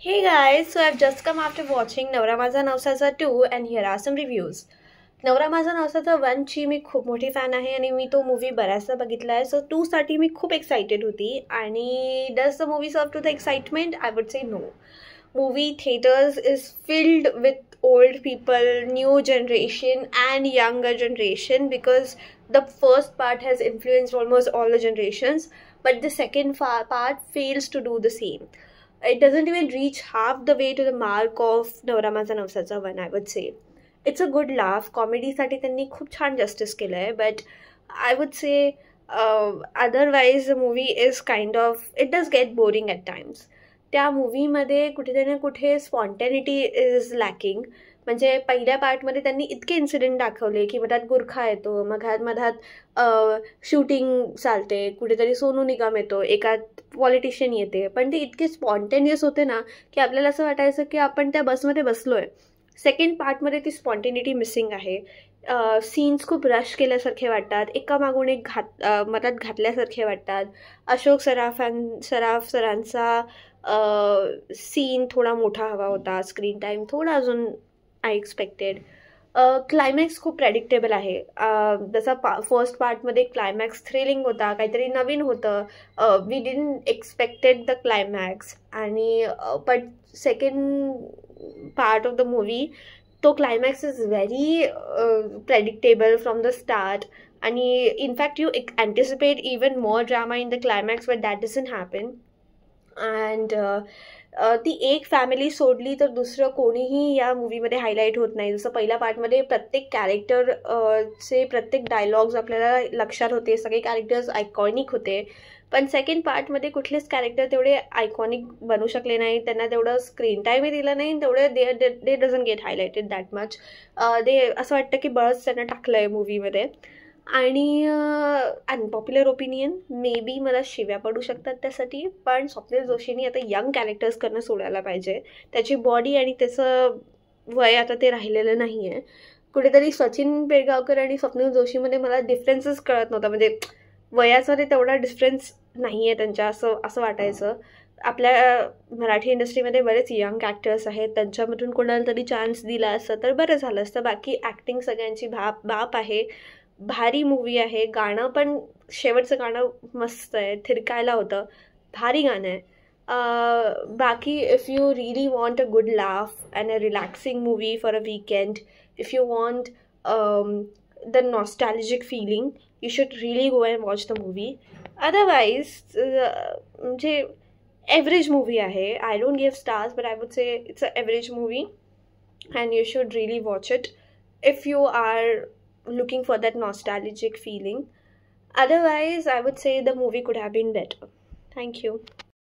Hey guys, so I've just come after watching Navra माझा Navsaचा 2 and here are some reviews. नवरा माझा नवसाचा 1 ची मी खूप मोठी फॅन आहे आणि मी तो मूवी बऱ्याचदा बघितला आहे. सो 2 साठी मी खूप एक्साइटेड होती आणि does the movie serve to the excitement? I would say no. Movie theaters is filled with old people, new generation and younger generation because the first part has influenced almost all the generations, but the second part fails to do the same. It doesn't even reach half the way to the mark of Navra माझा Navsaचा 1, I would say. It's a good laugh. कॉमेडीसाठी त्यांनी खूप छान justice केलं आहे, but I would say otherwise the movie is kind of it does get boring at times. त्या मूवीमध्ये कुठे ना कुठे स्पॉन्टॅनिटी इज लॅकिंग. म्हणजे पहिल्या पार्टमध्ये त्यांनी इतके इन्सिडेंट दाखवले की मधात गुरखा येतो, मधात शूटिंग चालते, कुठेतरी सोनू निगम येतो, एकात पॉलिटिशियन येते, पण ते इतके स्पॉन्टेनियस होते ना की आपल्याला असं वाटायचं की आपण त्या बसमध्ये बसलो आहे. सेकंड पार्टमध्ये ती स्पॉन्टेनिटी मिसिंग आहे. सीन्स खूप रश केल्यासारखे वाटतात, एकामागून एक मधात घातल्यासारखे वाटतात. अशोक सराफ सरांचा सीन थोडा मोठा हवा होता, स्क्रीन टाईम थोडा अजून आय एक्सपेक्टेड. क्लायमॅक्स खूप प्रेडिक्टेबल आहे. जसा फर्स्ट पार्टमध्ये क्लायमॅक्स थ्रिलिंग होता, काहीतरी नवीन होतं. We didn't expected the climax. आणि but second part of the movie तो climax is very predictable from the start. आणि in fact you anticipate even more drama in the climax, but that doesn't happen. And ती एक family सोडली तर दुसरं कोणीही या मूवीमध्ये हायलाईट होत नाही. जसं पहिल्या पार्टमध्ये प्रत्येक कॅरेक्टरचे प्रत्येक डायलॉग्स आपल्याला लक्षात होते, सगळे कॅरेक्टर्स आयकॉनिक होते. पण सेकंड पार्टमध्ये कुठलेच कॅरेक्टर तेवढे आयकॉनिक बनू शकले नाही, त्यांना तेवढं स्क्रीन टाईमही दिलं नाही, तेवढं they doesn't get highlighted that much. ते असं वाटतं की बळच त्यांना टाकलं आहे मूवीमध्ये. आणि अनपॉप्युलर ओपिनियन मे बी मला शिव्या पडू शकतात त्यासाठी, पण स्वप्नील जोशींनी आता यंग कॅरेक्टर्स करणं सोडायला पाहिजे. त्याची बॉडी आणि त्याचं वय आता ते राहिलेलं नाही आहे. कुठेतरी सचिन पेडगावकर आणि स्वप्नील जोशीमध्ये मला डिफरन्सेस कळत नव्हता. म्हणजे वयाचा ते तेवढा डिफरन्स नाही आहे त्यांच्या, असं वाटायचं. आपल्या मराठी इंडस्ट्रीमध्ये बरेच यंग ॲक्टर्स आहेत, त्यांच्यामधून कोणाला तरी चान्स दिला असता तर बरं झालं असतं. बाकी ॲक्टिंग सगळ्यांची बाप आहे. भारी मूवी आहे. गाणं पण शेवटचं गाणं मस्त आहे, थिरकायला होतं, भारी गाणं आहे. बाकी if you really want a good laugh and a relaxing movie for a weekend, if you want the nostalgic feeling, you should really go and watch the movie. Otherwise म्हणजे average movie आहे. I don't give stars, but I would say it's an average movie and you should really watch it if you are looking for that nostalgic feeling. Otherwise I would say the movie could have been better. Thank you.